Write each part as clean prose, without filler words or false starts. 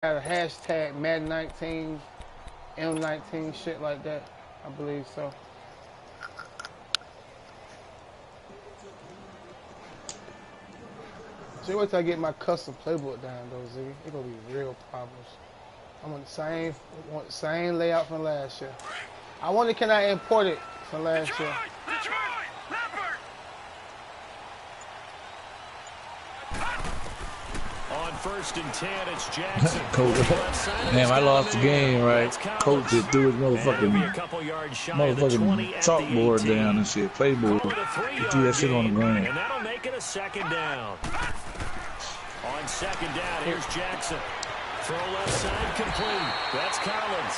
had a hashtag Madden 19, M19, shit like that. I believe so. So wait till I get my custom playbook down though, Ziggy. It's gonna be real problems. I want the same layout from last year. I wonder can I import it from last year? On 1st and 10, it's Jackson. Coach, man, I lost the game, right? Coach just threw his motherfucking chalkboard down and shit, playboard. He threw that shit on the ground. And that'll make it a 2nd down. On 2nd down, here's Jackson. Throw left side complete. That's Collins.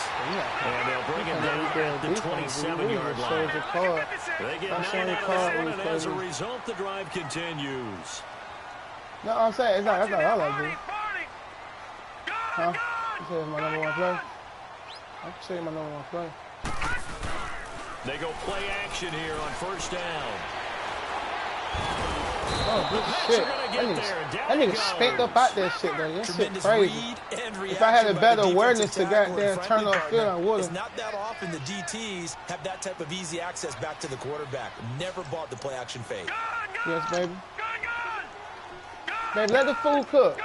And they'll bring him down at the 27-yard line. They get 9 out of this one, and as a result, the drive continues. No, I'm saying, that's not all I do. Huh? You say it's my number 1 play? I can say my number 1 play. They go play action here on 1st down. Oh, good shit. That nigga spanked up out that shit, though. That shit crazy. If I had a better awareness to goddamn turn off field, I would have. It's not that often the DTs have that type of easy access back to the quarterback. Never bought the play action fade. Yes, baby. Baby, let the fool cook.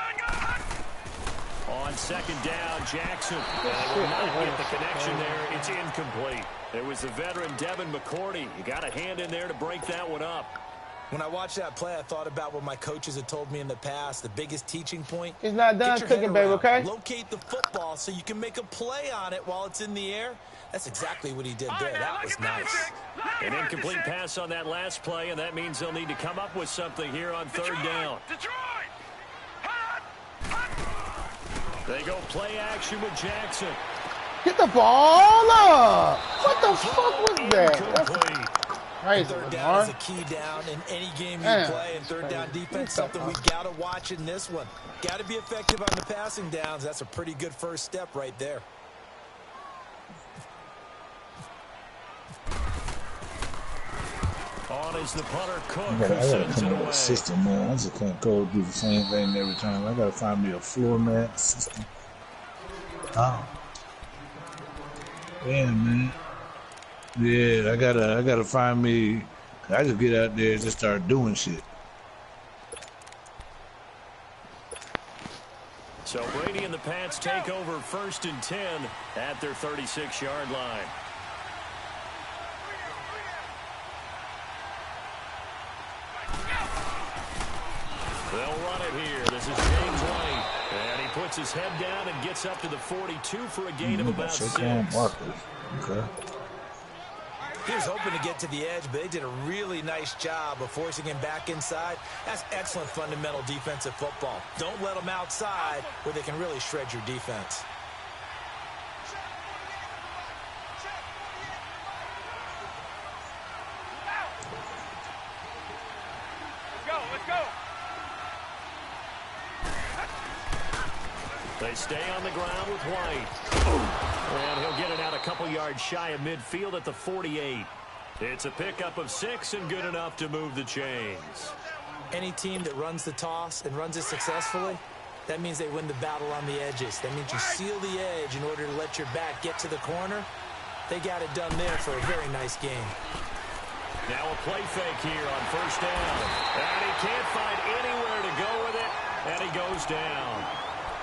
On 2nd down, Jackson. Will not get the connection there. It's incomplete. It was the veteran Devin McCourty. You got a hand in there to break that one up. When I watched that play, I thought about what my coaches had told me in the past. The biggest teaching point. It's not done cooking, baby, okay? Locate the football so you can make a play on it while it's in the air. That's exactly what he did there. That was nice. An incomplete pass on that last play, and that means they'll need to come up with something here on 3rd down. They go play action with Jackson. Get the ball up! What the fuck was that? That's crazy. 3rd down is a key down in any game you play, and 3rd down defense, something we've got to watch in this one. Got to be effective on the passing downs. That's a pretty good first step right there. On is the punter Cook. I gotta come up with a system, man. I just can't go do the same thing every time. I gotta find me a floor mat system. Oh. Damn, man. Yeah, I gotta find me. I just get out there and just start doing shit. So Brady and the Pats take over 1st and 10 at their 36-yard line. They'll run it here. This is James White. And he puts his head down and gets up to the 42 for a gain of about 6. Okay. He was hoping to get to the edge, but they did a really nice job of forcing him back inside. That's excellent fundamental defensive football. Don't let them outside where they can really shred your defense. They stay on the ground with White. And he'll get it out a couple yards shy of midfield at the 48. It's a pickup of 6 and good enough to move the chains. Any team that runs the toss and runs it successfully, that means they win the battle on the edges. That means you seal the edge in order to let your back get to the corner. They got it done there for a very nice game. Now a play fake here on 1st down. And he can't find anywhere to go with it. And he goes down.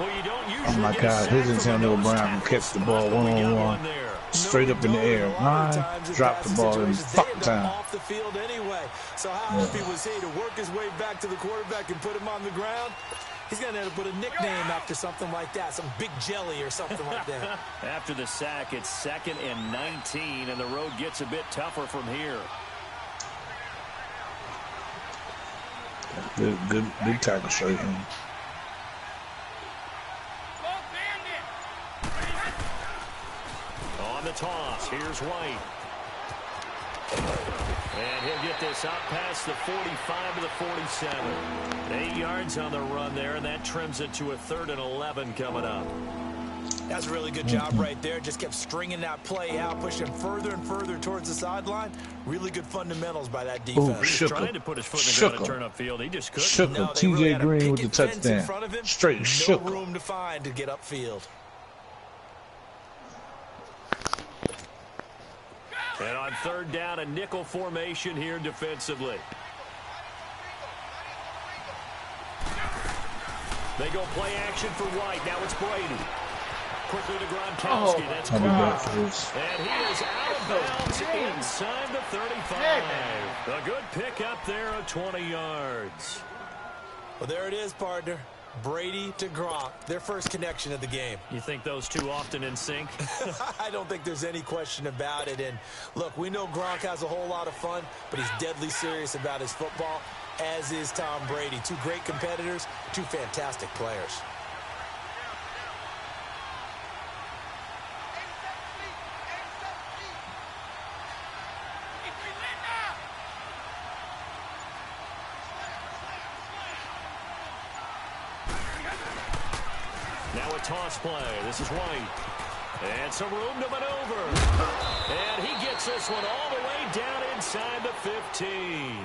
Well, you don't usually oh my God, his Antonio Brown can catch the ball one-on-one, straight up in the air. Drop the ball in fuck time. Off the field anyway. So how happy was he to work his way back to the quarterback and put him on the ground? He's going to have to put a nickname after something like that, some Big Jelly or something like that. After the sack, it's 2nd and 19, and the road gets a bit tougher from here. Good tackle straight in. On the toss, here's White. And he'll get this out past the 45 to the 47. 8 yards on the run there, and that trims it to a 3rd and 11 coming up. That's a really good job right there. Just kept stringing that play out, pushing further and further towards the sideline. Really good fundamentals by that defense. Ooh, He was trying to put his foot in the ground and turn upfield. He just couldn't. No, TJ really Green with the touchdown. in front of him. Straight shook. No room to find to get upfield. And on third down, a nickel formation here defensively. They go play action for White. Now it's Brady. Quickly to Gronkowski. That's caught. And he is out of bounds inside the 35. A good pickup there of 20 yards. Well, there it is, partner. Brady to Gronk, their first connection of the game. You think those two often in sync? I don't think there's any question about it. And look, we know Gronk has a whole lot of fun, but he's deadly serious about his football, as is Tom Brady. Two great competitors, two fantastic players. Now a toss play. This is White. And some room to maneuver. And he gets this one all the way down inside the 15.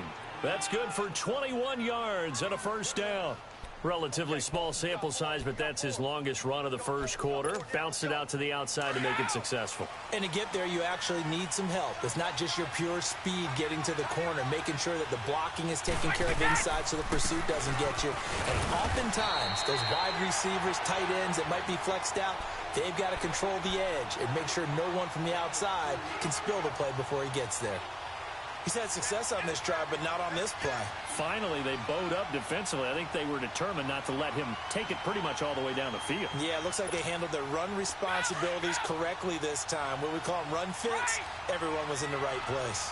That's good for 21 yards and a first down. Relatively small sample size, but that's his longest run of the first quarter. Bounced it out to the outside to make it successful. And to get there, you actually need some help. It's not just your pure speed getting to the corner, making sure that the blocking is taken care of inside so the pursuit doesn't get you. And oftentimes, those wide receivers, tight ends that might be flexed out, they've got to control the edge and make sure no one from the outside can spill the play before he gets there. He's had success on this drive, but not on this play. Finally, they bowed up defensively. I think they were determined not to let him take it pretty much all the way down the field. Yeah, it looks like they handled their run responsibilities correctly this time. What we call them run fits, everyone was in the right place.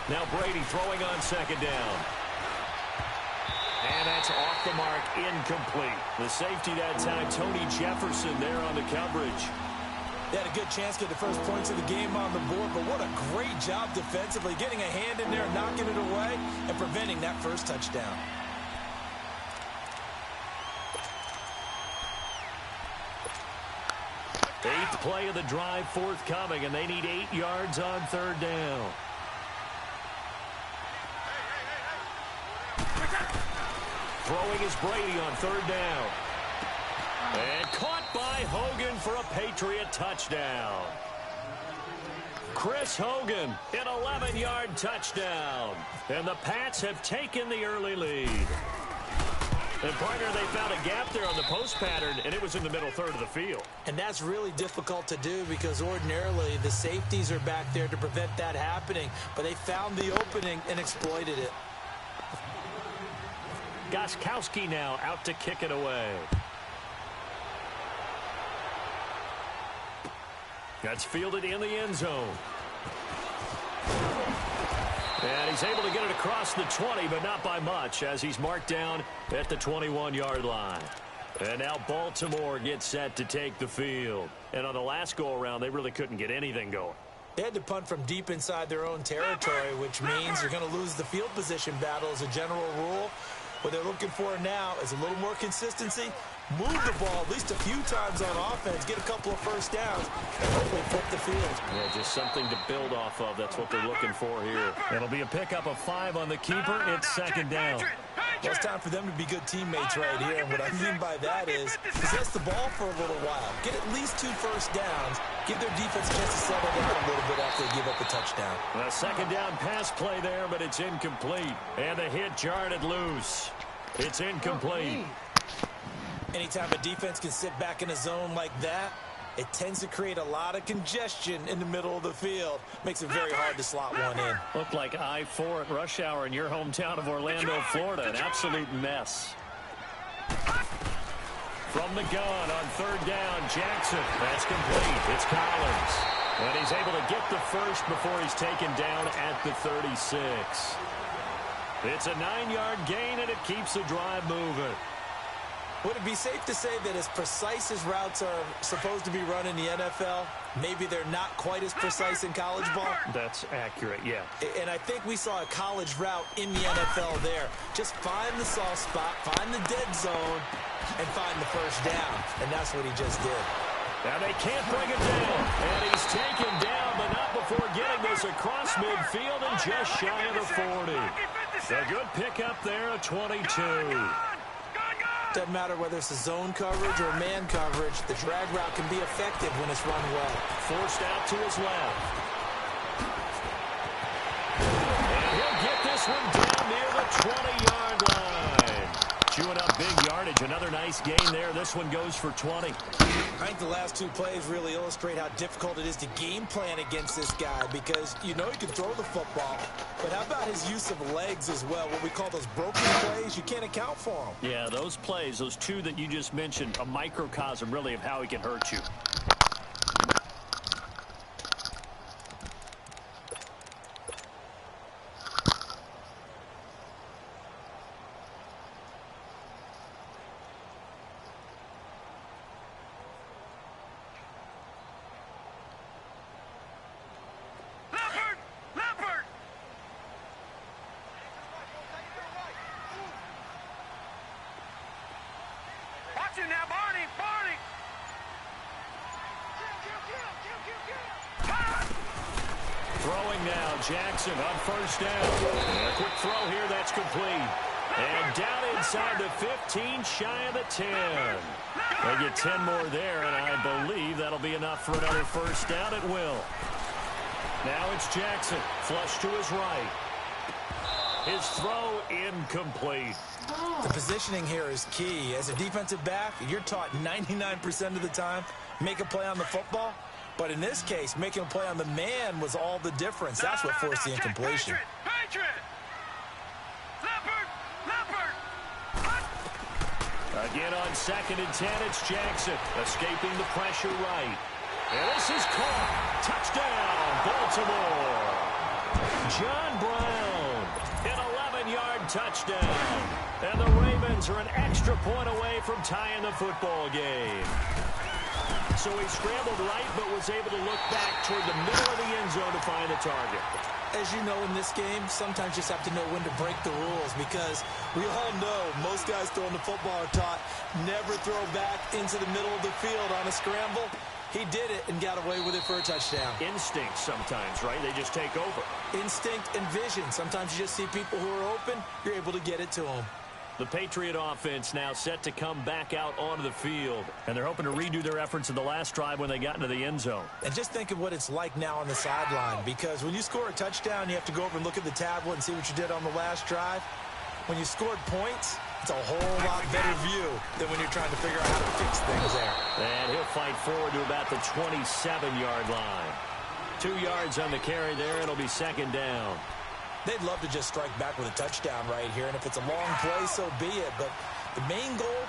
Now Brady throwing on second down. And that's off the mark, incomplete. The safety that time, Tony Jefferson there on the coverage. They had a good chance to get the first points of the game on the board, but what a great job defensively, getting a hand in there, knocking it away, and preventing that first touchdown. Eighth play of the drive forthcoming, and they need 8 yards on third down. Throwing is Brady on third down. And caught by Hogan for a Patriot touchdown. Chris Hogan, an 11-yard touchdown. And the Pats have taken the early lead. And partner, they found a gap there on the post pattern, and it was in the middle third of the field. And that's really difficult to do because ordinarily the safeties are back there to prevent that happening. But they found the opening and exploited it. Gostkowski now out to kick it away. That's fielded in the end zone. And he's able to get it across the 20, but not by much, as he's marked down at the 21-yard line. And now Baltimore gets set to take the field. And on the last go-around, they really couldn't get anything going. They had to punt from deep inside their own territory, which means you're going to lose the field position battle as a general rule. What they're looking for now is a little more consistency, move the ball at least a few times on offense, get a couple of first downs, and hopefully flip the field. Yeah, just something to build off of. That's what they're looking for here. It'll be a pickup of 5 on the keeper. It's second down. Well, it's time for them to be good teammates right here. And what I mean by that is possess the ball for a little while. Get at least 2 first downs. Give their defense a chance to settle down a little bit after they give up a touchdown. A second down pass play there, but it's incomplete. And the hit jarred it loose. It's incomplete. Anytime a defense can sit back in a zone like that, it tends to create a lot of congestion in the middle of the field. Makes it very hard to slot one in. Looked like I-4 at rush hour in your hometown of Orlando, Florida. An absolute mess. From the gun on third down, Jackson. That's complete. It's Collins. And he's able to get the first before he's taken down at the 36. It's a 9-yard gain, and it keeps the drive moving. Would it be safe to say that as precise as routes are supposed to be run in the NFL, maybe they're not quite as precise in college ball? That's accurate, yeah. And I think we saw a college route in the NFL there. Just find the soft spot, find the dead zone, and find the first down. And that's what he just did. Now they can't bring it down. And he's taken down, but not before getting this across midfield and just shy of the 40. A good pickup there at 22. Doesn't matter whether it's a zone coverage or man coverage, the drag route can be effective when it's run well. Forced out to his left. And he'll get this one down near the 20-yard line. Chewing up big yardage. Another nice gain there. This one goes for 20. I think the last two plays really illustrate how difficult it is to game plan against this guy because you know he can throw the football, but how about his use of legs as well? What we call those broken plays, you can't account for them. Yeah, those plays, those two that you just mentioned, a microcosm really of how he can hurt you. Now, Barney! Throwing now, Jackson on first down. And a quick throw here, that's complete. And down inside the 15, shy of the 10. They get 10 more there, and I believe that'll be enough for another first down. It will. Now it's Jackson, flush to his right. His throw incomplete. The positioning here is key. As a defensive back, you're taught 99% of the time, make a play on the football. But in this case, making a play on the man was all the difference. That's what forced the incompletion. Again on 2nd and 10, it's Jackson escaping the pressure right. And this is caught. Touchdown, Baltimore. John Brown, an 11-yard touchdown. And the Ravens are an extra point away from tying the football game. So he scrambled right, but was able to look back toward the middle of the end zone to find the target. As you know, in this game, sometimes you just have to know when to break the rules because we all know most guys throwing the football are taught never throw back into the middle of the field on a scramble. He did it and got away with it for a touchdown. Instinct sometimes, right? They just take over. Instinct and vision. Sometimes you just see people who are open, you're able to get it to them. The Patriot offense now set to come back out onto the field. And they're hoping to redo their efforts in the last drive when they got into the end zone. And just think of what it's like now on the sideline. Because when you score a touchdown, you have to go over and look at the tablet and see what you did on the last drive. When you scored points, it's a whole lot better view than when you're trying to figure out how to fix things there. And he'll fight forward to about the 27-yard line. 2 yards on the carry there. It'll be 2nd down. They'd love to just strike back with a touchdown right here, and if it's a long play, so be it. But the main goal,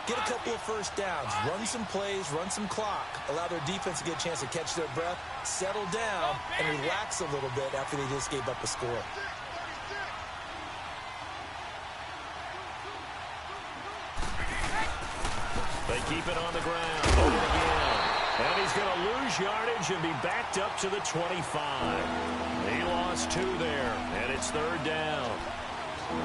get a couple of first downs, run some plays, run some clock, allow their defense to get a chance to catch their breath, settle down, and relax a little bit after they just gave up a score. They keep it on the ground. Again. And he's going to lose yardage and be backed up to the 25. He lost 2 there, and it's 3rd down.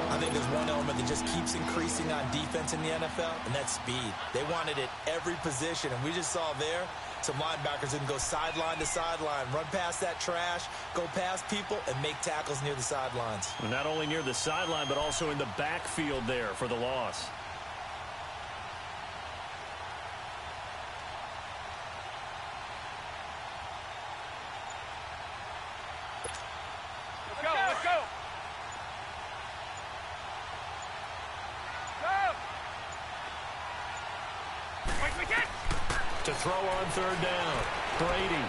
I think there's one element that just keeps increasing on defense in the NFL, and that's speed. They want it at every position, and we just saw there some linebackers that can go sideline to sideline, run past that trash, go past people, and make tackles near the sidelines. And not only near the sideline, but also in the backfield there for the loss. To throw on 3rd down, Brady.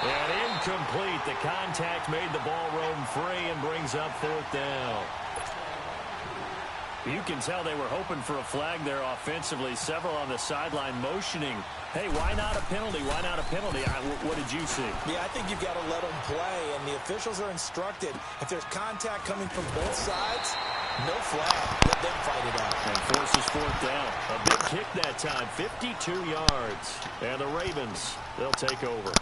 And incomplete. The contact made the ball roam free and brings up 4th down. You can tell they were hoping for a flag there offensively. Several on the sideline motioning, hey, why not a penalty? Why not a penalty? What did you see? Yeah, I think you've got to let them play, and the officials are instructed. If there's contact coming from both sides, no flag. Let them fight it out. And forces fourth down. A big kick that time, 52 yards. And the Ravens, they'll take over.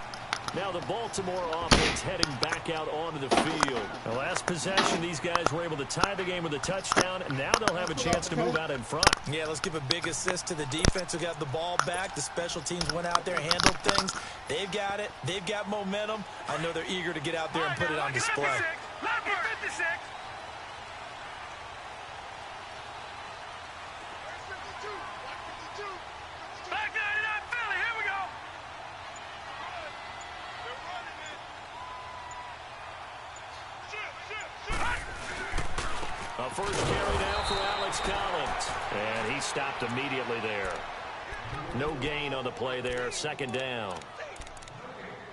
Now the Baltimore offense heading back out onto the field. The last possession, these guys were able to tie the game with a touchdown, and now they'll have a chance to move out in front. Yeah, let's give a big assist to the defense who got the ball back. The special teams went out there, handled things. They've got it. They've got momentum. I know they're eager to get out there and put it on display. Lucky 56. Back 99 Philly. Here we go. A first carry now for Alex Collins. And he stopped immediately there. No gain on the play there. Second down.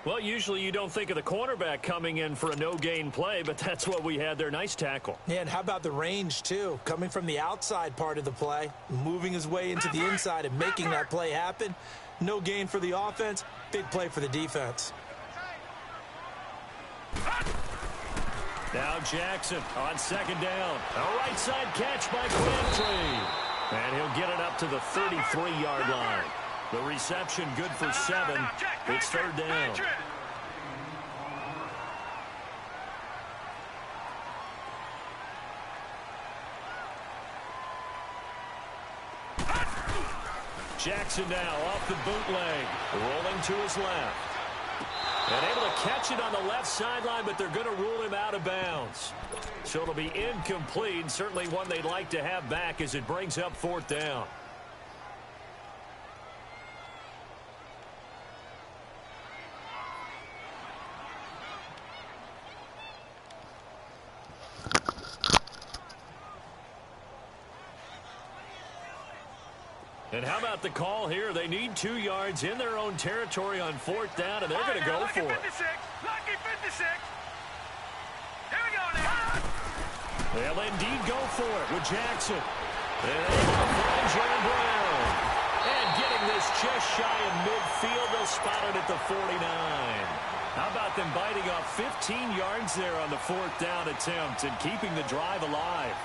Well, usually you don't think of the cornerback coming in for a no-gain play, but that's what we had there. Nice tackle. Yeah, and how about the range, too? Coming from the outside part of the play, moving his way into the inside and making that play happen. No gain for the offense, big play for the defense. Now Jackson on second down. A right side catch by Crabtree. And he'll get it up to the 33-yard line. The reception good for 7. It's third down. Jackson now off the bootleg. Rolling to his left. And able to catch it on the left sideline, but they're going to rule him out of bounds. So it'll be incomplete. Certainly one they'd like to have back as it brings up fourth down. And how about the call here? They need 2 yards in their own territory on fourth down, and they're going to go for it. Lucky 56. Here we go now. They'll indeed go for it with Jackson. And able to find John Brown. And getting this just shy of midfield, they'll spot it at the 49. How about them biting off 15 yards there on the fourth down attempt and keeping the drive alive?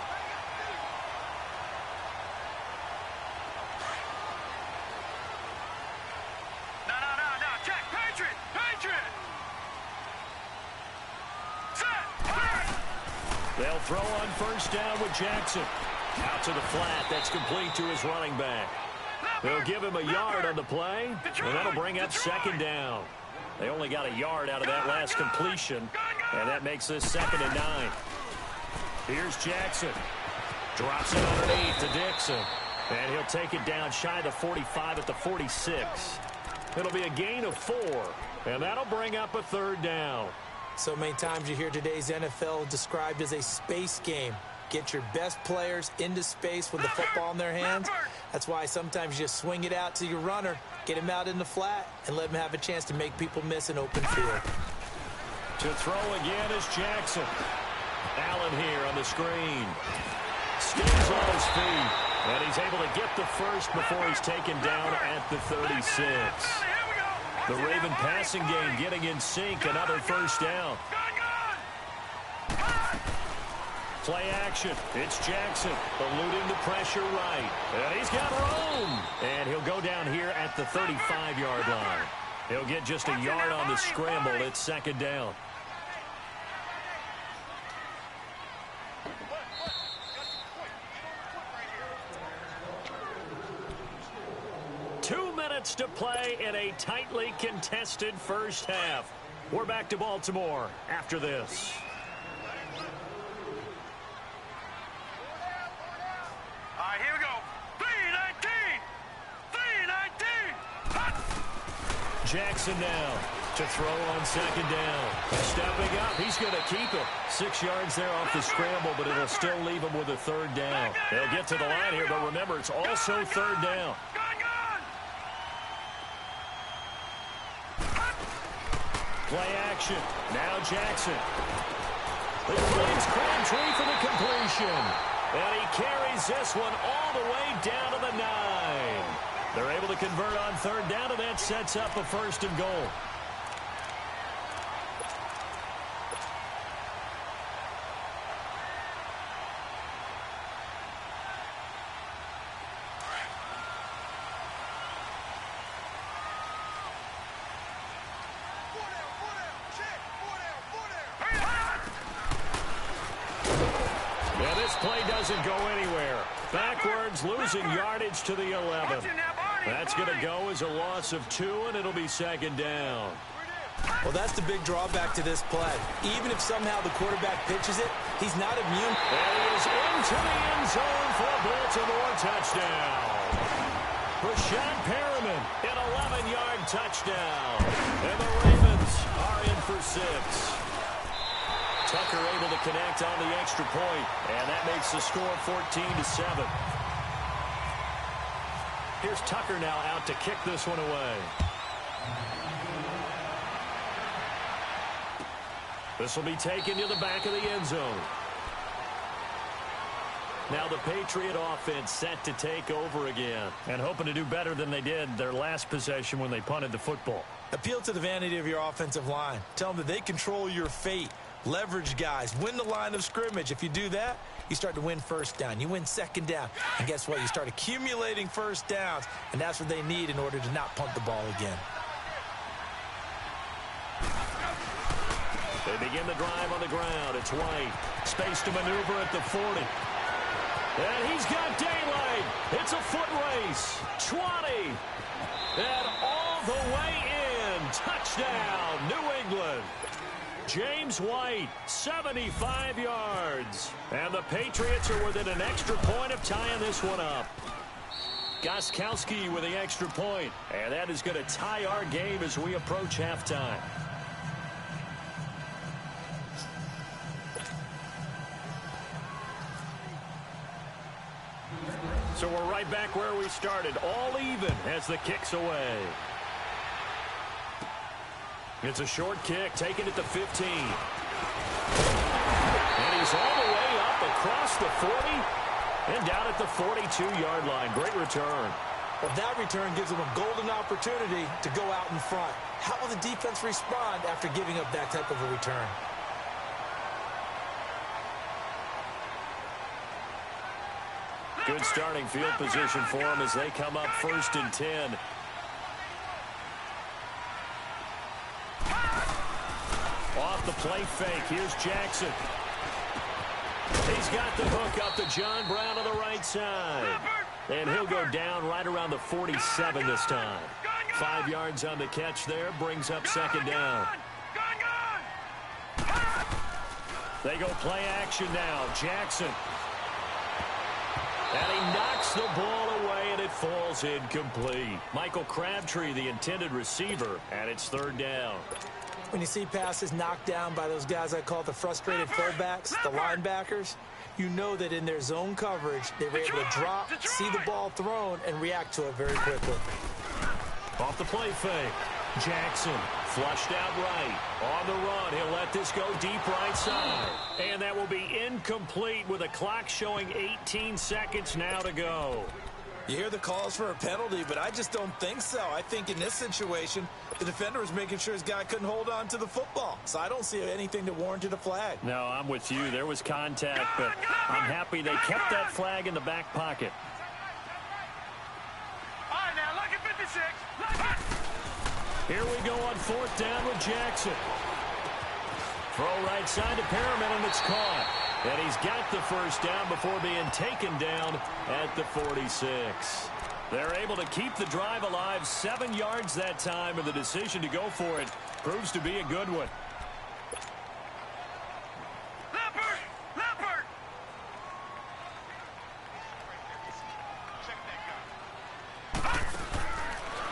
They'll throw on first down with Jackson. Out to the flat. That's complete to his running back. They'll give him a yard on the play, and that'll bring up second down. They only got a yard out of that last completion, and that makes this 2nd and 9. Here's Jackson. Drops it underneath to Dixon. And he'll take it down shy of the 45 at the 46. It'll be a gain of 4, and that'll bring up a third down. So many times you hear today's NFL described as a space game. Get your best players into space with the football in their hands. That's why sometimes you just swing it out to your runner, get him out in the flat, and let him have a chance to make people miss an open field. To throw again is Jackson. Allen here on the screen. Stays on his feet, and he's able to get the first before he's taken down at the 36. The Raven passing game getting in sync. Another first down. Play action. It's Jackson eluding the pressure right. And he's got room. And he'll go down here at the 35-yard line. He'll get just a yard on the scramble. It's second down. To play in a tightly contested first half. We're back to Baltimore after this. All right, here we go. 3-19. 3-19. Jackson now to throw on second down. Stepping up, he's going to keep it. 6 yards there off the scramble, but it'll still leave him with a third down. They'll get to the line here, but remember, it's also third down. Play action. Now Jackson. It brings Crabtree for the completion. And he carries this one all the way down to the 9. They're able to convert on third down, and that sets up a 1st and goal. Play doesn't go anywhere. Backwards, losing yardage to the 11. That's going to go as a loss of 2, and it'll be 2nd down. Well, that's the big drawback to this play. Even if somehow the quarterback pitches it, he's not immune. And he is into the end zone for a Baltimore touchdown. Rashad Perriman, an 11-yard touchdown. And the Ravens are in for 6. Tucker able to connect on the extra point, and that makes the score 14-7. Here's Tucker now out to kick this one away. This will be taken to the back of the end zone. Now the Patriot offense set to take over again, and hoping to do better than they did their last possession when they punted the football. Appeal to the vanity of your offensive line. Tell them that they control your fate. Leverage guys. Win the line of scrimmage. If you do that, you start to win 1st down. You win 2nd down. And guess what? You start accumulating 1st downs. And that's what they need in order to not punt the ball again. They begin the drive on the ground. It's White. Space to maneuver at the 40. And he's got daylight. It's a foot race. 20. And all the way in. Touchdown, New England. James White, 75 yards. And the Patriots are within an extra point of tying this one up. Gostkowski with the extra point. And that is going to tie our game as we approach halftime. So we're right back where we started. All even as the kick's away. It's a short kick, taken at the 15. And he's all the way up across the 40 and down at the 42-yard line. Great return. Well, that return gives them a golden opportunity to go out in front. How will the defense respond after giving up that type of a return? Good starting field position for them as they come up 1st and 10. Off the play fake. Here's Jackson. He's got the hook up to John Brown on the right side. And he'll go down right around the 47 this time. 5 yards on the catch there. Brings up 2nd down. They go play action now. Jackson. And he knocks the ball away, and it falls incomplete. Michael Crabtree, the intended receiver, and it's 3rd down. When you see passes knocked down by those guys I call the frustrated fullbacks, the linebackers, you know that in their zone coverage, they were able to drop, see the ball thrown, and react to it very quickly. Off the play fake. Jackson flushed out right. On the run, he'll let this go deep right side. And that will be incomplete with a clock showing 18 seconds now to go. You hear the calls for a penalty, but I just don't think so. I think in this situation, the defender was making sure his guy couldn't hold on to the football. So I don't see anything that warranted a flag. No, I'm with you. There was contact, but I'm happy they kept that flag in the back pocket. All right, now, look at 56. Here we go on 4th down with Jackson. Throw right side to Perriman, and it's caught. And he's got the 1st down before being taken down at the 46. They're able to keep the drive alive, 7 yards that time, and the decision to go for it proves to be a good one. Leopard!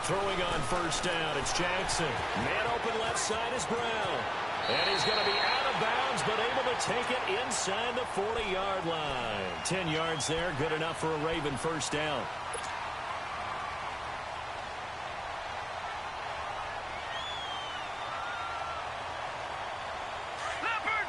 Throwing on 1st down, it's Jackson. Man open left side is Brown. And he's going to be out of bounds, but able to take it inside the 40-yard line. 10 yards there, good enough for a Raven 1st down. Leopard!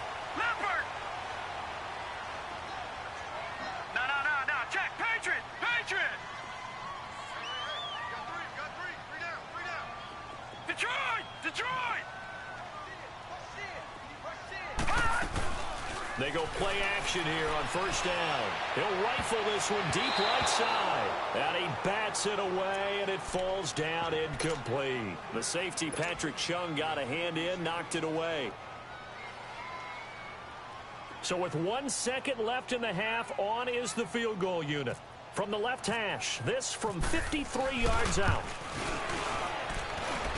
They go play action here on first down. He'll rifle this one deep right side. And he bats it away, and it falls down incomplete. The safety, Patrick Chung, got a hand in, knocked it away. So with 1 second left in the half, on is the field goal unit. From the left hash, this from 53 yards out.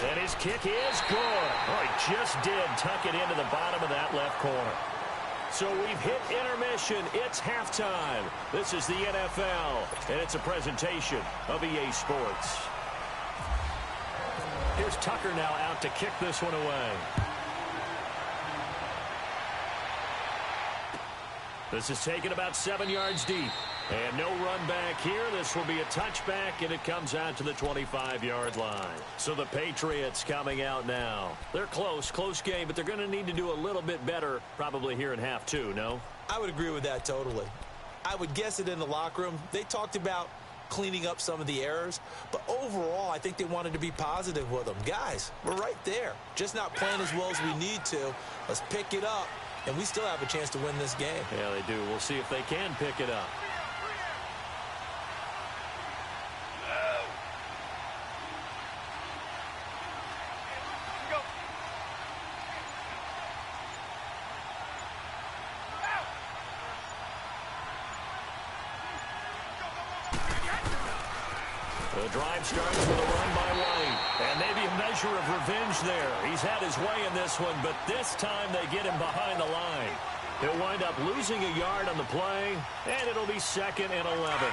And his kick is good. Oh, he just did tuck it into the bottom of that left corner. So we've hit intermission. It's halftime. This is the NFL, and it's a presentation of EA Sports. Here's Tucker now out to kick this one away. This is taken about 7 yards deep. And no run back here. This will be a touchback, and it comes out to the 25-yard line. So the Patriots coming out now. They're close game, but they're going to need to do a little bit better probably here in half two, no? I would agree with that totally. I would guess it in the locker room. They talked about cleaning up some of the errors, but overall I think they wanted to be positive with them. Guys, we're right there. Just not playing as well as we need to. Let's pick it up, and we still have a chance to win this game. Yeah, they do. We'll see if they can pick it up. The drive starts with a run by White. And maybe a measure of revenge there. He's had his way in this one, but this time they get him behind the line. He'll wind up losing a yard on the play, and it'll be 2nd and 11.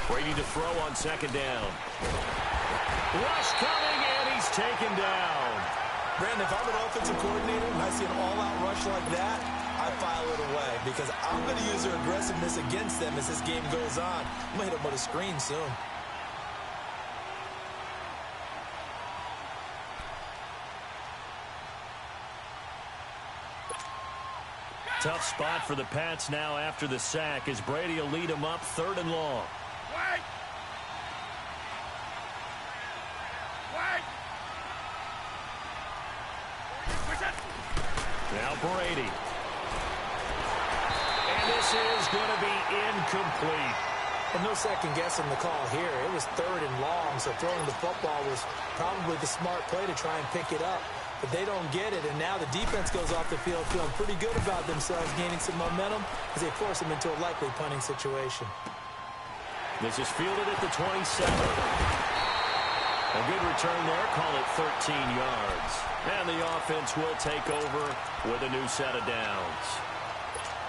Brady to throw on 2nd down. Rush coming, and he's taken down. Brandon, if I'm an offensive coordinator and I see an all-out rush like that, I file it away because I'm going to use their aggressiveness against them as this game goes on. I'm going to hit them with a screen soon. Tough spot for the Pats now after the sack as Brady will lead them up 3rd and long. Now Brady. And this is going to be incomplete. Well, no second guessing the call here. It was 3rd and long, so throwing the football was probably the smart play to try and pick it up. But they don't get it, and now the defense goes off the field feeling pretty good about themselves, gaining some momentum as they force them into a likely punting situation. This is fielded at the 27. A good return there, call it 13 yards. And the offense will take over with a new set of downs.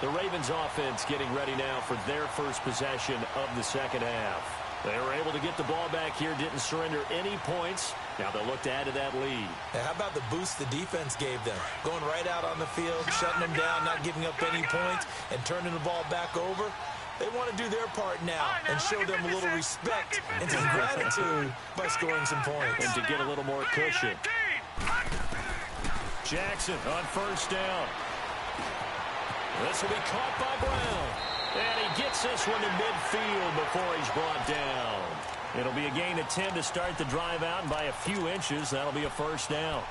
The Ravens offense getting ready now for their first possession of the second half. They were able to get the ball back here, didn't surrender any points. Now they'll look to add to that lead. And how about the boost the defense gave them? Going right out on the field, shutting them down, not giving up any points, and turning the ball back over. They want to do their part now and show them a little respect and some gratitude by scoring some points. And to get a little more cushion. Jackson on first down. This will be caught by Brown. And he gets this one to midfield before he's brought down. It'll be a gain of 10 to start the drive out, and by a few inches, that'll be a first down.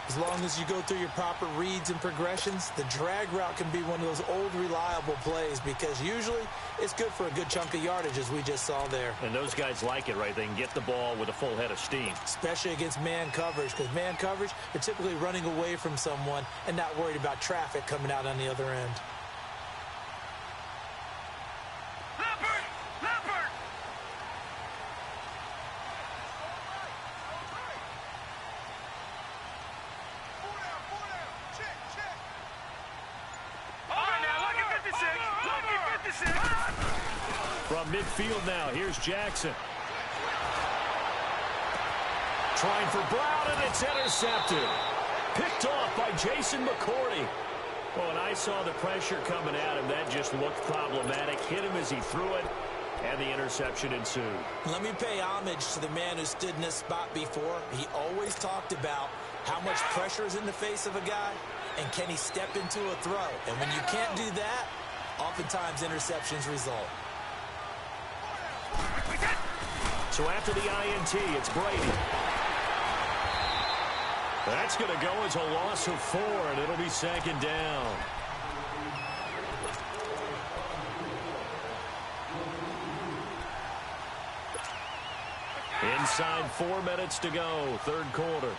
As long as you go through your proper reads and progressions, the drag route can be one of those old reliable plays because usually it's good for a good chunk of yardage as we just saw there. And those guys like it, right? They can get the ball with a full head of steam. Especially against man coverage because man coverage, they're typically running away from someone and not worried about traffic coming out on the other end. From midfield now, here's Jackson. Trying for Brown, and it's intercepted. Picked off by Jason McCourty. Well, when I saw the pressure coming at him, that just looked problematic. Hit him as he threw it, and the interception ensued. Let me pay homage to the man who stood in this spot before. He always talked about how much pressure is in the face of a guy, and can he step into a throw. And when you can't do that, oftentimes interceptions result. So after the INT, it's Brady. That's going to go as a loss of 4, and it'll be 2nd down. Inside 4 minutes to go, 3rd quarter.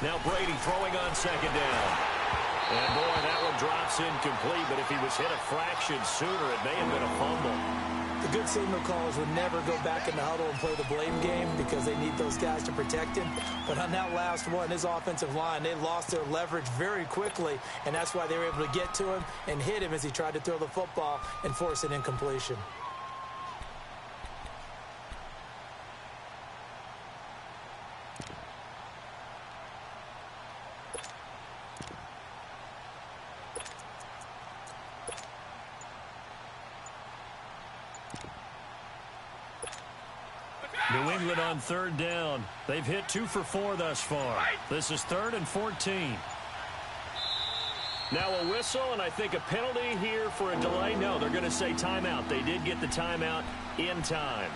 Now Brady throwing on 2nd down. And boy, that one drops incomplete, but if he was hit a fraction sooner, it may have been a fumble. The good signal callers would never go back in the huddle and play the blame game because they need those guys to protect him. But on that last one, his offensive line, they lost their leverage very quickly, and that's why they were able to get to him and hit him as he tried to throw the football and force an incompletion. New England on 3rd down. They've hit 2 for 4 thus far. This is 3rd and 14. Now a whistle, and I think a penalty here for a delay. No, they're going to say timeout. They did get the timeout in time.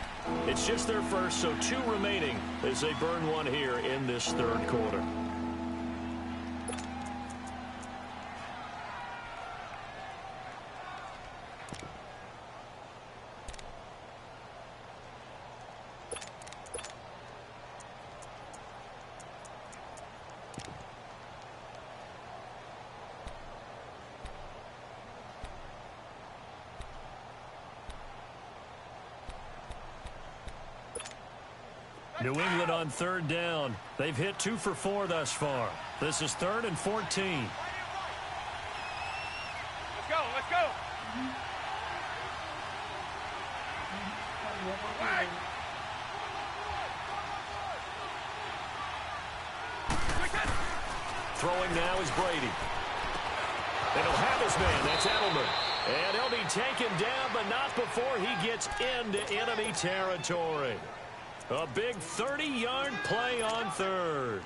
It's just their first, so 2 remaining as they burn 1 here in this 3rd quarter. New England on 3rd down. They've hit 2 for 4 thus far. This is 3rd and 14. Let's go, let's go. Throwing now is Brady. They don't have his man. That's Edelman. And he'll be taken down, but not before he gets into enemy territory. A big 30-yard play on 3rd.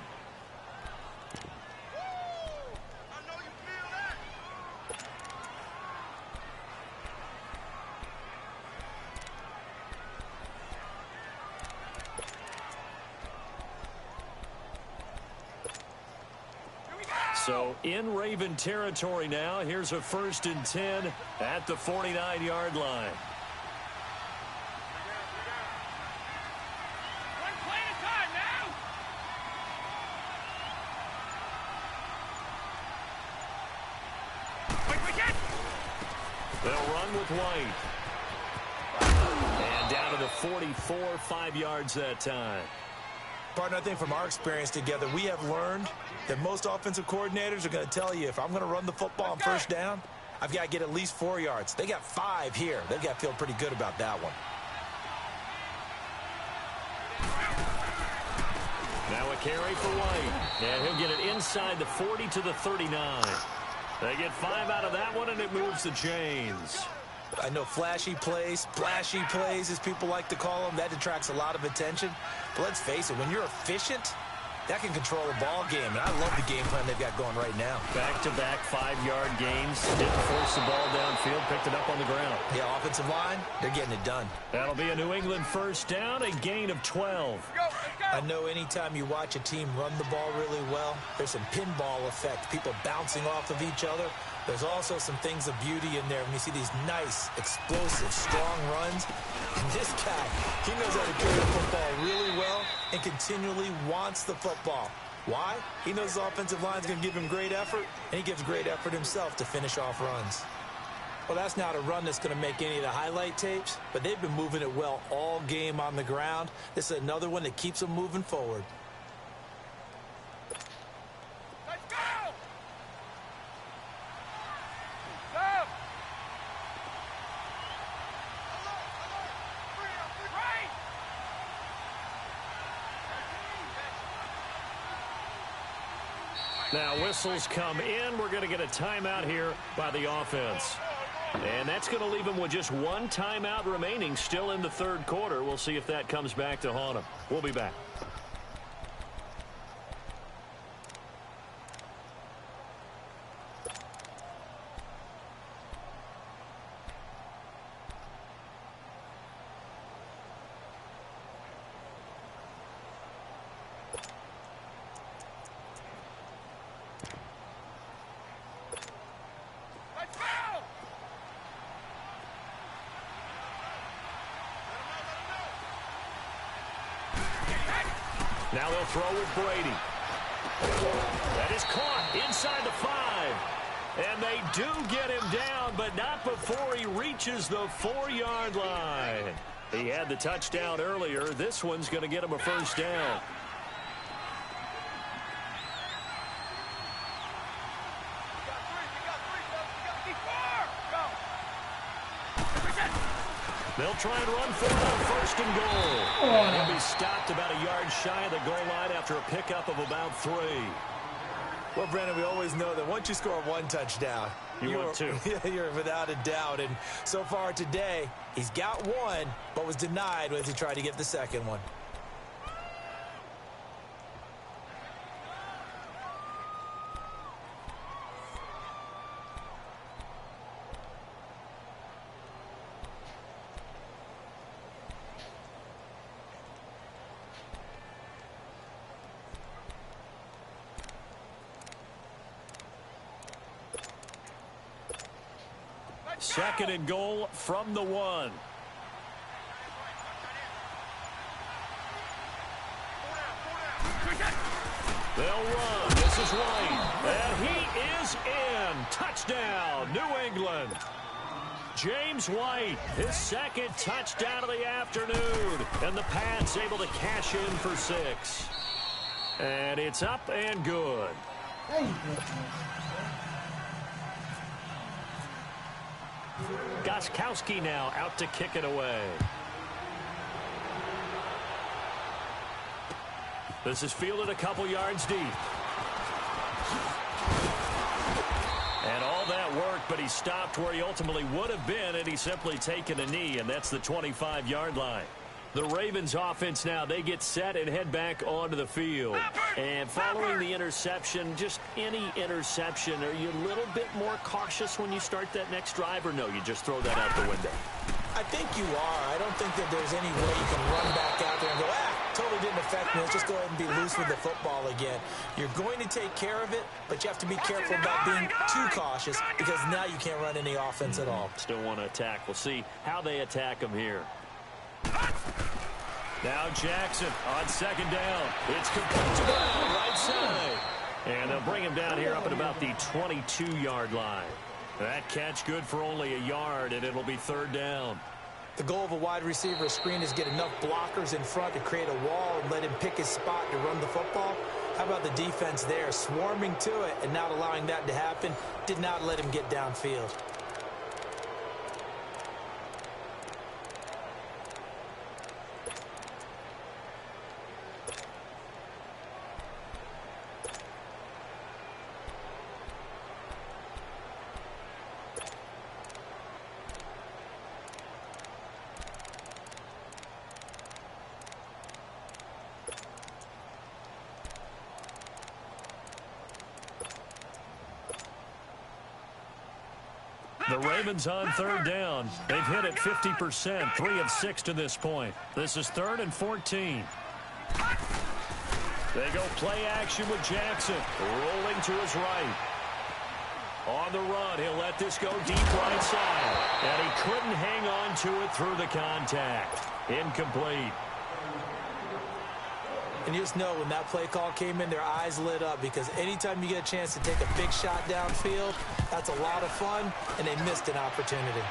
So in Raven territory now. Here's a 1st and 10 at the 49-yard line. They'll run with White. And down to the 44, 5 yards that time. Partner, I think from our experience together, we have learned that most offensive coordinators are going to tell you, if I'm going to run the football on 1st down, I've got to get at least 4 yards. They got 5 here. They've got to feel pretty good about that one. Now a carry for White. And he'll get it inside the 40 to the 39. They get 5 out of that one, and it moves the chains. I know flashy plays, splashy plays, as people like to call them, that attracts a lot of attention. But let's face it, when you're efficient, that can control a ball game. And I love the game plan they've got going right now. Back-to-back 5-yard gains. Didn't force the ball downfield, picked it up on the ground. Yeah, offensive line, they're getting it done. That'll be a New England 1st down, a gain of 12. I know anytime you watch a team run the ball really well, there's some pinball effect, people bouncing off of each other. There's also some things of beauty in there when you see these nice, explosive, strong runs. And this guy, he knows how to carry the football really well and continually wants the football. Why? He knows his offensive line is going to give him great effort, and he gives great effort himself to finish off runs. Well, that's not a run that's going to make any of the highlight tapes, but they've been moving it well all game on the ground. This is another one that keeps them moving forward. Let's go! Now whistles come in. We're going to get a timeout here by the offense. And that's going to leave them with just 1 timeout remaining still in the 3rd quarter. We'll see if that comes back to haunt them. We'll be back. Now they'll throw with Brady. That is caught inside the 5. And they do get him down, but not before he reaches the 4-yard line. He had the touchdown earlier. This one's going to get him a first down. They'll try and run for it on first and goal. And he'll be stopped about a yard shy of the goal line after a pickup of about 3. Well, Brandon, we always know that once you score 1 touchdown, want 2. You're without a doubt. And so far today, he's got 1, but was denied as he tried to get the second one. Second and goal from the 1. They'll run. This is White. And he is in. Touchdown, New England. James White, his second touchdown of the afternoon. And the Pats able to cash in for 6. And it's up and good. Gostkowski now out to kick it away. This is fielded a couple yards deep. And all that work, but he stopped where he ultimately would have been, and he's simply taken a knee, and that's the 25-yard line. The Ravens offense now, they get set and head back onto the field. And following the interception, just any interception, are you a little bit more cautious when you start that next drive, or no, you just throw that out the window? I think you are. I don't think that there's any way you can run back out there and go, totally didn't affect me. Let's just go ahead and be loose with the football again. You're going to take care of it, but you have to be careful about being too cautious because now you can't run any offense at all. Still want to attack. We'll see how they attack him here. Now Jackson on second down. It's complete to Brown, right side. And they'll bring him down here up at about the 22-yard line. That catch good for only a yard, and it'll be third down. The goal of a wide receiver screen is get enough blockers in front to create a wall and let him pick his spot to run the football. How about the defense there, swarming to it and not allowing that to happen? Did not let him get downfield. The Ravens on third down. They've hit it 50%, 3 of 6 to this point. This is 3rd and 14. They go play action with Jackson, rolling to his right. On the run, he'll let this go deep right side. And he couldn't hang on to it through the contact. Incomplete. And you just know when that play call came in, their eyes lit up because anytime you get a chance to take a big shot downfield, that's a lot of fun, and they missed an opportunity.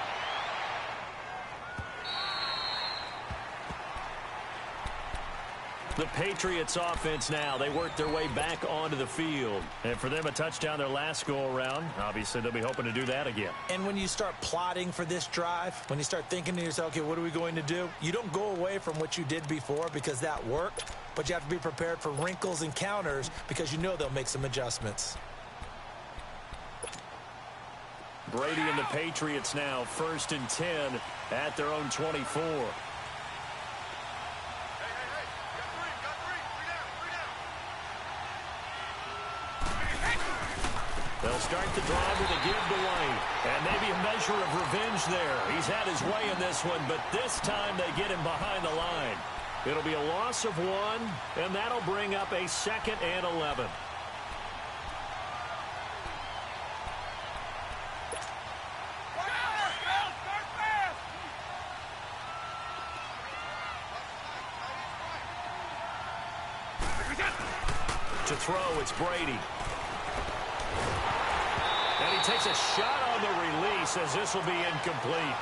The Patriots offense now, they work their way back onto the field. And for them, a touchdown their last go-around. Obviously, they'll be hoping to do that again. And when you start plotting for this drive, when you start thinking to yourself, okay, what are we going to do? You don't go away from what you did before because that worked, but you have to be prepared for wrinkles and counters because you know they'll make some adjustments. Brady and the Patriots now, 1st and 10 at their own 24. They'll start the drive with a give to White. And maybe a measure of revenge there. He's had his way in this one, but this time they get him behind the line. It'll be a loss of 1, and that'll bring up a 2nd and 11. To throw, it's Brady. And he takes a shot on the release as this will be incomplete.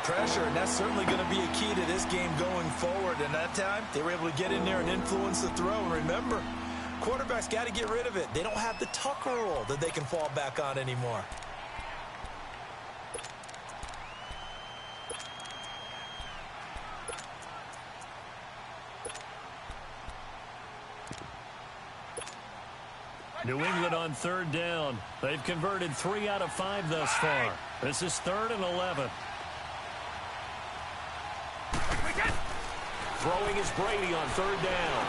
Pressure, and that's certainly going to be a key to this game going forward. And that time, they were able to get in there and influence the throw. And remember, quarterbacks got to get rid of it. They don't have the Tucker rule that they can fall back on anymore. New England on third down. They've converted 3 out of 5 thus far. This is 3rd and 11. Throwing is Brady on 3rd down.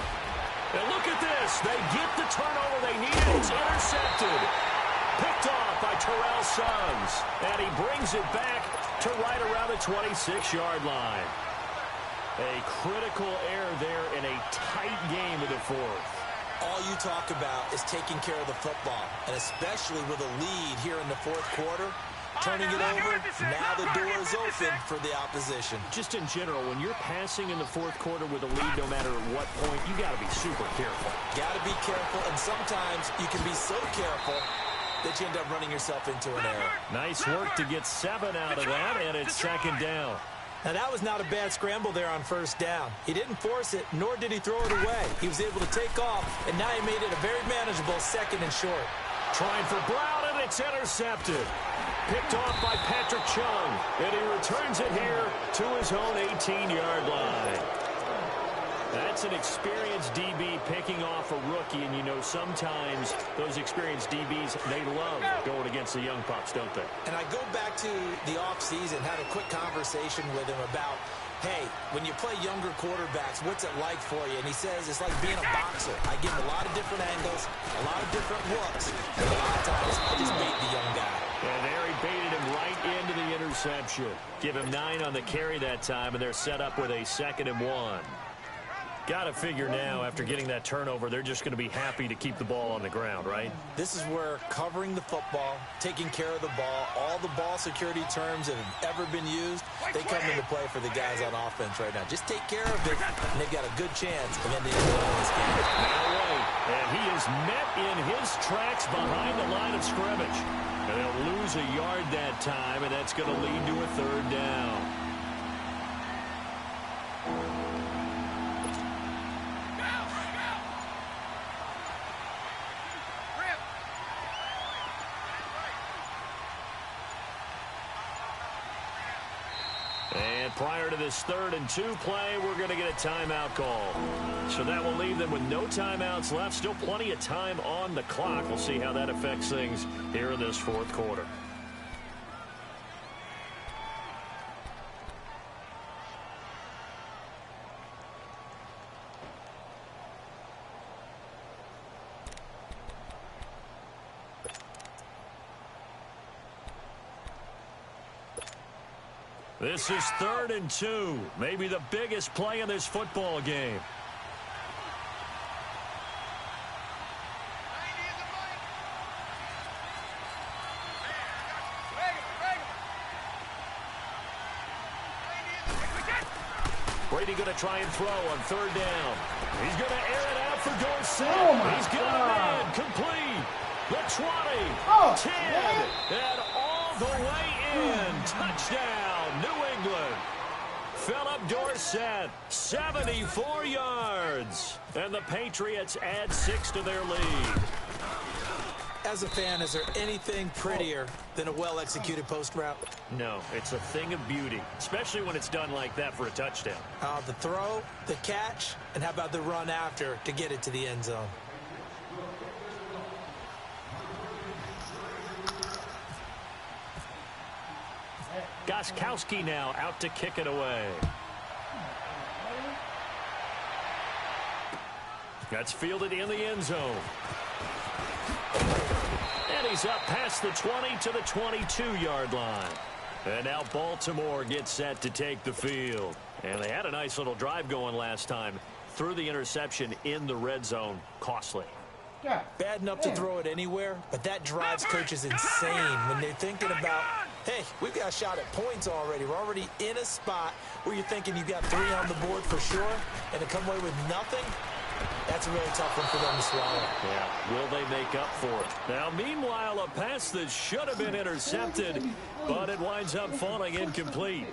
And look at this. They get the turnover they needed. It's intercepted. Picked off by Terrell Suggs. And he brings it back to right around the 26-yard line. A critical error there in a tight game in the 4th. All you talk about is taking care of the football, and especially with a lead here in the 4th quarter. Turning it over, now the door is open for the opposition. Just in general, when you're passing in the 4th quarter with a lead, no matter at what point, you got to be super careful. Got to be careful, and sometimes you can be so careful that you end up running yourself into an error. Nice work to get 7 out of that, and it's 2nd down. Now, that was not a bad scramble there on 1st down. He didn't force it, nor did he throw it away. He was able to take off, and now he made it a very manageable 2nd and short. Trying for Brown, and it's intercepted. Picked off by Patrick Chung, and he returns it here to his own 18-yard line. That's an experienced DB picking off a rookie, and you know sometimes those experienced DBs, they love going against the young pups, don't they? And I go back to the offseason, had a quick conversation with him about, hey, when you play younger quarterbacks, what's it like for you? And he says it's like being a boxer. I give him a lot of different angles, a lot of different looks, and a lot of times I just bait the young guy. And there he baited him right into the interception. Give him 9 on the carry that time, and they're set up with a 2nd and 1. Got to figure now, after getting that turnover, they're just going to be happy to keep the ball on the ground, right? This is where covering the football, taking care of the ball, all the ball security terms that have ever been used, they come into play for the guys on offense right now. Just take care of it, and they've got a good chance of ending up winning this game. Now wait, and he is met in his tracks behind the line of scrimmage. And they'll lose a yard that time, and that's going to lead to a 3rd down. And prior to this 3rd and 2 play, we're going to get a timeout call. So that will leave them with no timeouts left. Still plenty of time on the clock. We'll see how that affects things here in this 4th quarter. This is 3rd and 2. Maybe the biggest play in this football game. Brady going to try and throw on 3rd down. He's going to air it out for Dorsett. He's got a man complete. The 20, 10, and all the way in. Touchdown, New England. Philip Dorsett, 74 yards. And the Patriots add 6 to their lead. As a fan, is there anything prettier than a well-executed post route? No, it's a thing of beauty, especially when it's done like that for a touchdown. The throw, the catch, and how about the run after to get it to the end zone? Gostkowski now out to kick it away. That's fielded in the end zone. And he's up past the 20 to the 22-yard line. And now Baltimore gets set to take the field. And they had a nice little drive going last time. Threw the interception in the red zone. Costly. Bad enough to throw it anywhere, but that drives coaches insane when they're thinking about, hey, we've got a shot at points already. We're already in a spot where you're thinking you've got 3 on the board for sure, and to come away with nothing, That's a really tough one for them to swallow. Yeah, will they make up for it? Now, meanwhile, a pass that should have been intercepted, but it winds up falling incomplete.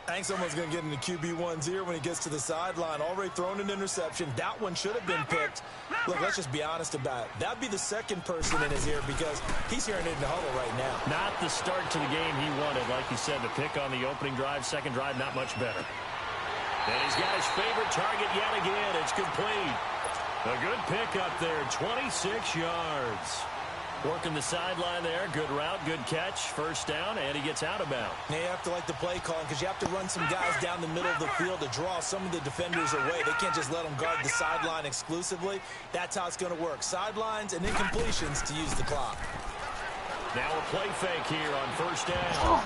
I think someone's going to get into QB1's ear when he gets to the sideline. Already thrown an interception. That one should have been picked. Look, let's just be honest about it. That'd be the second person in his ear because he's hearing it in the huddle right now. Not the start to the game he wanted. Like you said, the pick on the opening drive, second drive, not much better. And he's got his favorite target yet again. It's complete. A good pick up there, 26 yards. Working the sideline there. Good route, good catch. First down, and he gets out of bounds. Now you have to like the play calling because you have to run some guys down the middle of the field to draw some of the defenders away. They can't just let them guard the sideline exclusively. That's how it's going to work. Sidelines and incompletions to use the clock. Now a play fake here on first down.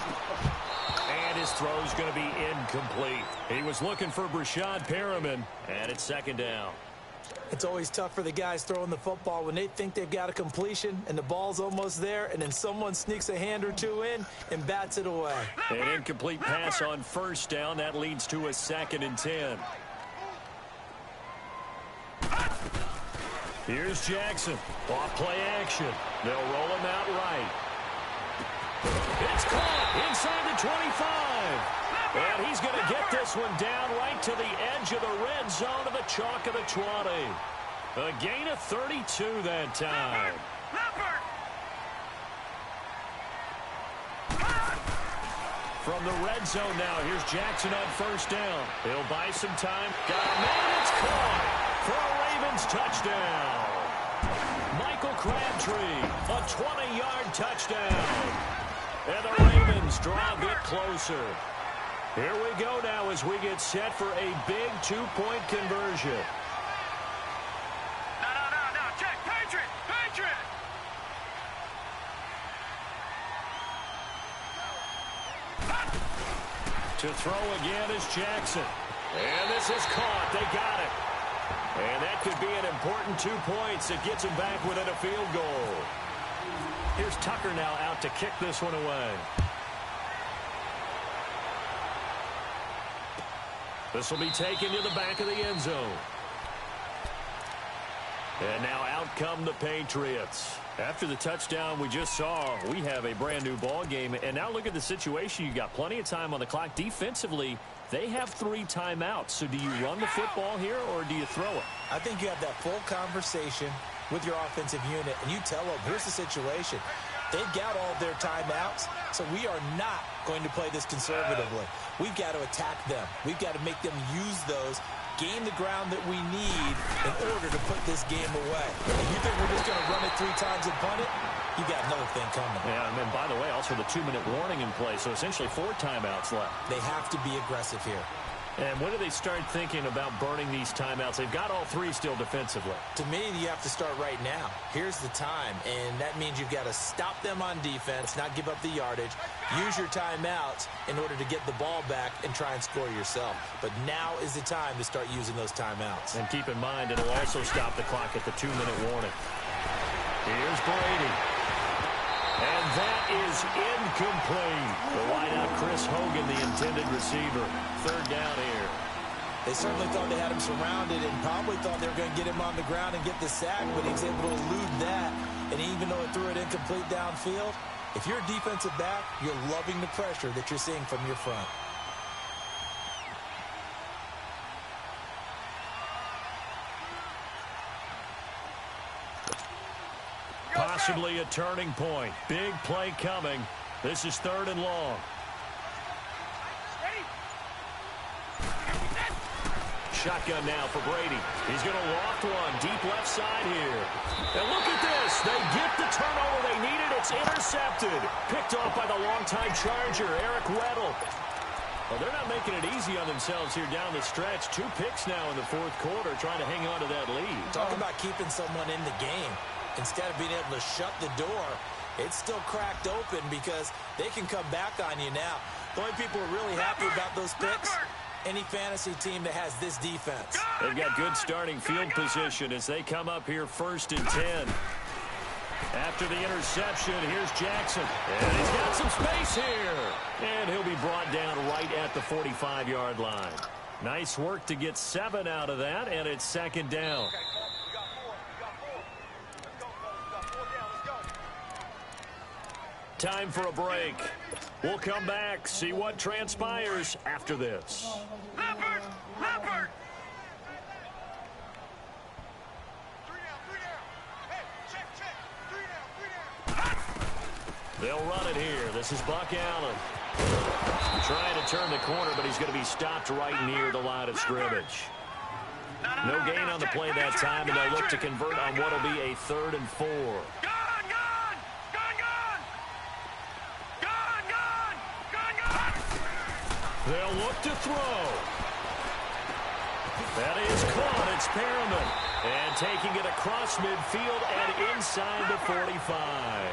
And his throw's going to be incomplete. He was looking for Brashad Perriman, and it's second down. It's always tough for the guys throwing the football when they think they've got a completion and the ball's almost there, and then someone sneaks a hand or two in and bats it away. An incomplete pass on first down. That leads to a 2nd and 10. Here's Jackson. Off play action. They'll roll him out right. It's caught inside the 25. And he's going to get this one down right to the edge of the red zone of the chalk of the 20. A gain of 32 that time. From the red zone now, here's Jackson on first down. He'll buy some time. Got a man, it's caught for a Ravens touchdown. Michael Crabtree, a 20-yard touchdown. And the Ravens draw a bit closer. Here we go now as we get set for a big 2-point conversion. No. Check. Patriot. To throw again is Jackson. And this is caught. They got it. And that could be an important 2 points. It gets him back within a field goal. Here's Tucker now out to kick this one away. This will be taken to the back of the end zone. And now out come the Patriots. After the touchdown we just saw, we have a brand new ball game. And now look at the situation. You got plenty of time on the clock. Defensively, they have 3 timeouts. So do you run the football here or do you throw it? I think you have that full conversation with your offensive unit, and you tell them, here's the situation. They've got all their timeouts, so we are not going to play this conservatively. We've got to attack them. We've got to make them use those, gain the ground that we need in order to put this game away. If you think we're just going to run it 3 times and punt it, you got another thing coming. Yeah, and then, by the way, also the 2-minute warning in play, so essentially 4 timeouts left. They have to be aggressive here. And when do they start thinking about burning these timeouts? They've got all 3 still defensively. To me, you have to start right now. Here's the time, and that means you've got to stop them on defense, not give up the yardage, use your timeouts in order to get the ball back and try and score yourself. But now is the time to start using those timeouts. And keep in mind, it'll also stop the clock at the 2-minute warning. Here's Brady. And that is incomplete. The wideout, Chris Hogan, the intended receiver. 3rd down here. They certainly thought they had him surrounded and probably thought they were going to get him on the ground and get the sack, but he was able to elude that. And even though it threw it incomplete downfield, if you're a defensive back, you're loving the pressure that you're seeing from your front. Possibly a turning point. Big play coming. This is 3rd and long. Shotgun now for Brady. He's going to loft one deep left side here. And look at this. They get the turnover they needed. It's intercepted. Picked off by the longtime Charger, Eric Weddle. Well, they're not making it easy on themselves here down the stretch. 2 picks now in the 4th quarter, trying to hang on to that lead. Talk about keeping someone in the game. Instead of being able to shut the door, it's still cracked open because they can come back on you now. The only people who are really happy about those picks, any fantasy team that has this defense. They've got good starting field position as they come up here 1st and 10. After the interception, here's Jackson. And he's got some space here. And he'll be brought down right at the 45-yard line. Nice work to get 7 out of that, and it's second down. Time for a break. We'll come back, see what transpires after this. Leopard! Leopard! They'll run it here. This is Buck Allen. Trying to turn the corner, but he's going to be stopped right near the line of scrimmage. No gain on the play that time, and they'll look to convert on what will be a 3rd and 4. They'll look to throw. That is caught. It's Perriman. And taking it across midfield and inside the 45.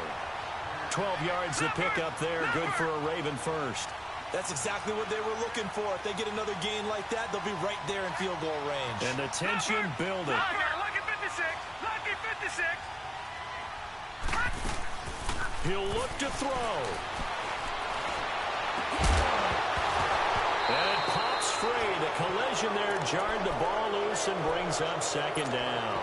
12 yards to pick up there. Good for a Raven first. That's exactly what they were looking for. If they get another gain like that, they'll be right there in field goal range. And the tension building. Lucky 56. Lucky 56. He'll look to throw. And it pops free. The collision there jarred the ball loose and brings up second down.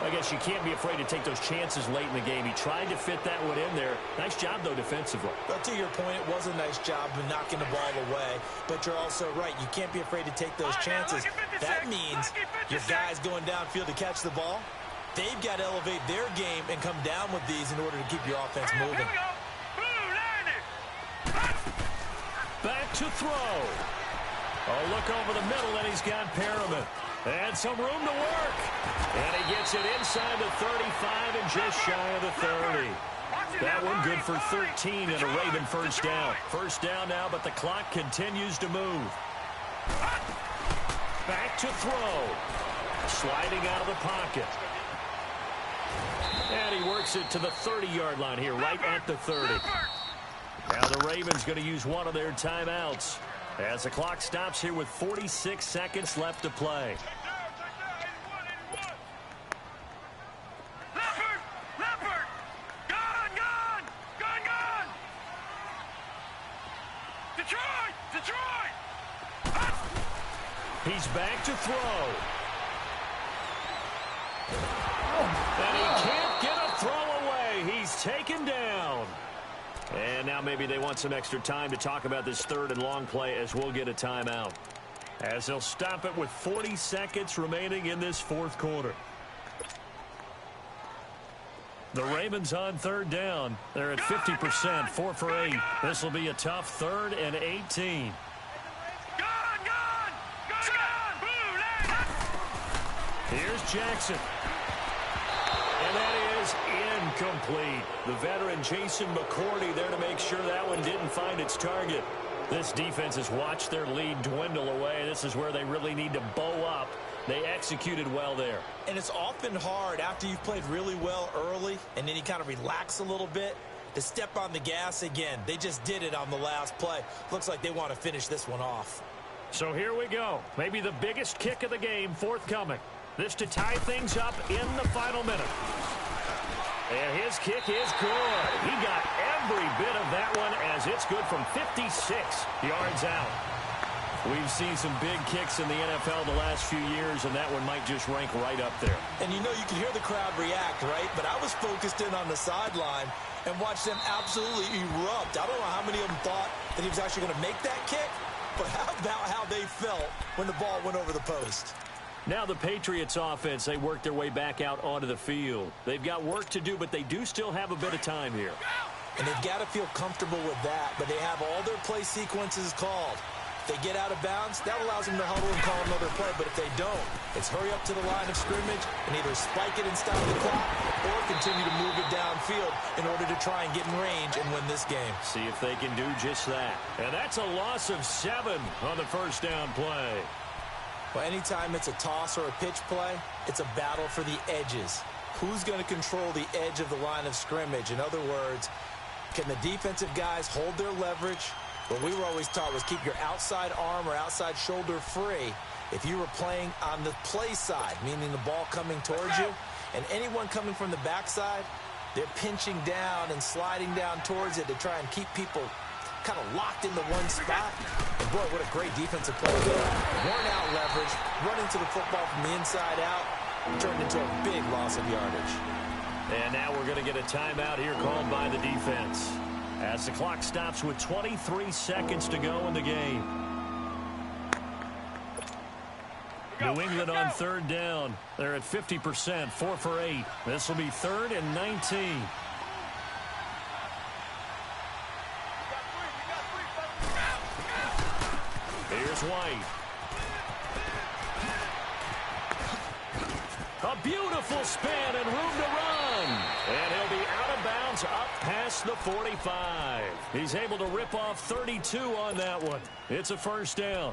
I guess you can't be afraid to take those chances late in the game. He tried to fit that one in there. Nice job, though, defensively. But to your point, it was a nice job of knocking the ball away. But you're also right. You can't be afraid to take those chances. That means your guys going downfield to catch the ball, they've got to elevate their game and come down with these in order to keep your offense moving. Back to throw. A look over the middle, and he's got Perriman. And some room to work. And he gets it inside the 35 and just shy of the 30. That one good for 13 and a Raven first down. First down now, but the clock continues to move. Back to throw. Sliding out of the pocket. And he works it to the 30-yard line here, right at the 30. Now the Ravens going to use one of their timeouts as the clock stops here with 46 seconds left to play. Leopard! Gone! Detroit! He's back to throw. And he can't get a throw away. He's taken down. And now maybe they want some extra time to talk about this 3rd and long play as we'll get a timeout. As they'll stop it with 40 seconds remaining in this 4th quarter. The Ravens on 3rd down. They're at 50%, 4 for 8. This will be a tough 3rd and 18. Here's Jackson. And that is incomplete. The veteran Jason McCourty there to make sure that one didn't find its target. This defense has watched their lead dwindle away. This is where they really need to bow up. They executed well there. And it's often hard after you've played really well early and then you kind of relax a little bit to step on the gas again. They just did it on the last play. Looks like they want to finish this one off. So here we go. Maybe the biggest kick of the game forthcoming. This to tie things up in the final minute. And his kick is good. He got every bit of that one as it's good from 56 yards out. We've seen some big kicks in the NFL the last few years, and that one might just rank right up there. And you know, you can hear the crowd react, right? But I was focused in on the sideline and watched them absolutely erupt. I don't know how many of them thought that he was actually going to make that kick, but how about how they felt when the ball went over the post? Now the Patriots offense, they work their way back out onto the field. They've got work to do, but they do still have a bit of time here. And they've got to feel comfortable with that, but they have all their play sequences called. If they get out of bounds, that allows them to huddle and call another play, but if they don't, it's hurry up to the line of scrimmage and either spike it and stop the clock or continue to move it downfield in order to try and get in range and win this game. See if they can do just that. And that's a loss of 7 on the first down play. Well, anytime it's a toss or a pitch play, it's a battle for the edges. Who's going to control the edge of the line of scrimmage? In other words, can the defensive guys hold their leverage? What we were always taught was keep your outside arm or outside shoulder free if you were playing on the play side, meaning the ball coming towards you. And anyone coming from the backside, they're pinching down and sliding down towards it to try and keep people kind of locked into one spot. And boy, what a great defensive play there. Worn out leverage, running to the football from the inside out, turned into a big loss of yardage. And now we're going to get a timeout here called by the defense, as the clock stops with 23 seconds to go in the game. New England on third down. They're at 50%, 4 for 8. This will be 3rd and 19. Here's White. A beautiful spin and room to run. And he'll be out of bounds up past the 45. He's able to rip off 32 on that one. It's a first down.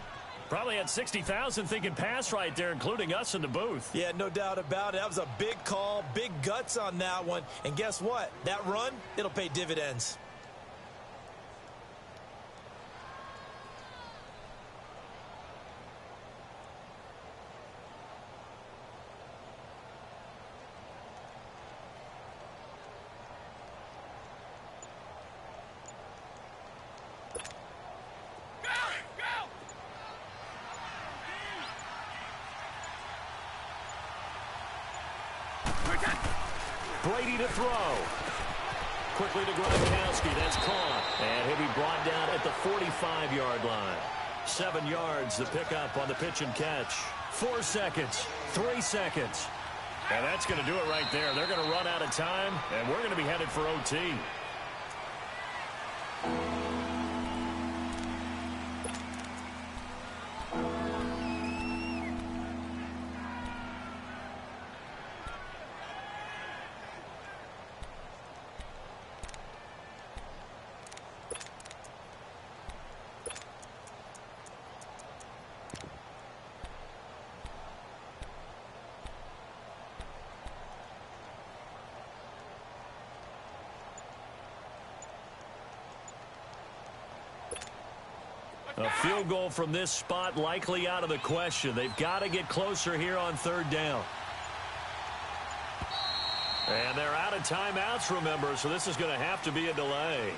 Probably had 60,000 thinking pass right there, including us in the booth. Yeah, no doubt about it. That was a big call, big guts on that one. And guess what? That run, it'll pay dividends. Brady to throw. Quickly to Gronkowski. That's caught. And he'll be brought down at the 45-yard line. 7 yards, the pickup on the pitch and catch. 4 seconds. 3 seconds. And that's going to do it right there. They're going to run out of time, and we're going to be headed for OT. A field goal from this spot likely out of the question. They've got to get closer here on third down. And they're out of timeouts, remember, so this is going to have to be a delay.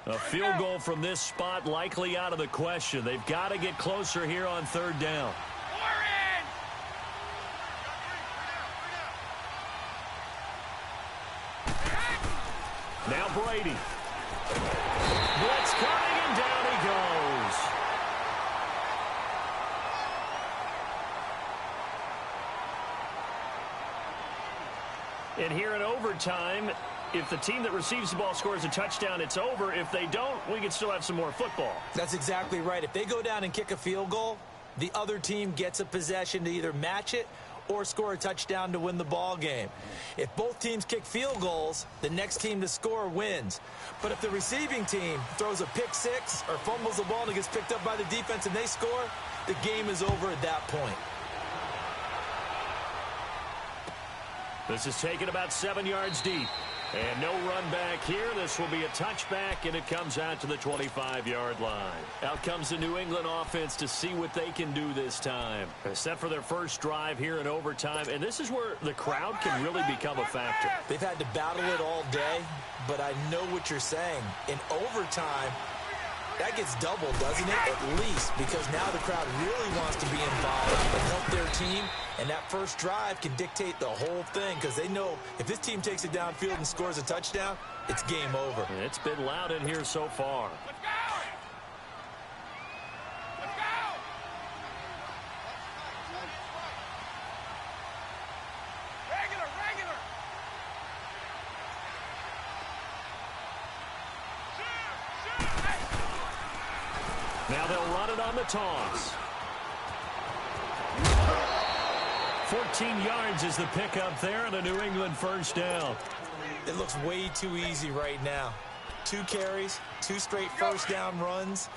A field goal from this spot likely out of the question. They've got to get closer here on third down. Now Brady. Blitz coming, and down he goes. And here in overtime, if the team that receives the ball scores a touchdown, it's over. If they don't, we can still have some more football. That's exactly right. If they go down and kick a field goal, the other team gets a possession to either match it or score a touchdown to win the ball game. If both teams kick field goals, the next team to score wins. But if the receiving team throws a pick six or fumbles the ball and it gets picked up by the defense and they score, the game is over at that point. This is taken about 7 yards deep. And no run back here. This will be a touchback, and it comes out to the 25-yard line. Out comes the New England offense to see what they can do this time. Set for their first drive here in overtime, and this is where the crowd can really become a factor. They've had to battle it all day, but I know what you're saying. In overtime, that gets doubled, doesn't it? At least, because now the crowd really wants to be involved and help their team. And that first drive can dictate the whole thing because they know if this team takes it downfield and scores a touchdown, it's game over. It's been loud in here so far. Let's go! Let's go! Regular, regular! Shoot! Shoot! Hey! Now they'll run it on the toss. 14 yards is the pickup there, and a New England first down. It looks way too easy right now. 2 carries, 2 straight first down runs.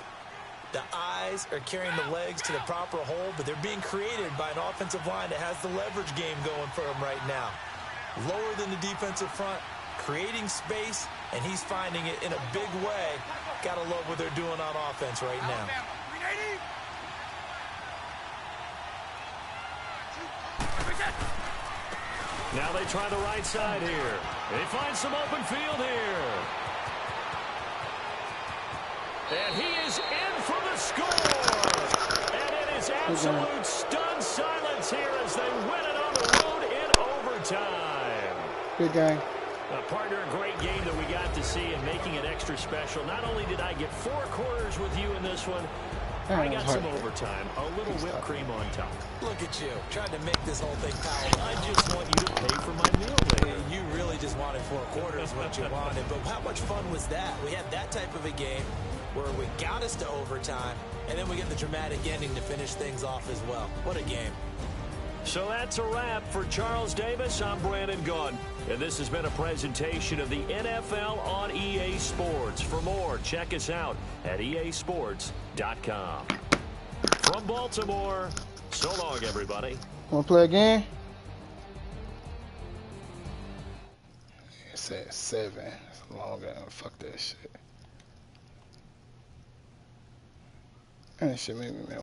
The eyes are carrying the legs to the proper hole, but they're being created by an offensive line that has the leverage game going for them right now. Lower than the defensive front, creating space, and he's finding it in a big way. Gotta love what they're doing on offense right now. Now they try the right side here. They find some open field here. And he is in for the score. And it is absolute stunned silence here as they win it on the road in overtime. Good game. Partner, a great game that we got to see and making it extra special. Not only did I get 4 quarters with you in this one, I got some overtime, a little whipped cream on top. Look at you, trying to make this whole thing palatable. I just want you to pay for my meal later. You really just wanted 4 quarters what you wanted, but how much fun was that? We had that type of a game where we got us to overtime, and then we get the dramatic ending to finish things off as well. What a game. So that's a wrap for Charles Davis. I'm Brandon Gaudin, and this has been a presentation of the NFL on EA Sports. For more, check us out at easports.com. From Baltimore, so long, everybody. Want to play again? It's at 7. It's longer. Fuck that shit. That shit made me mad.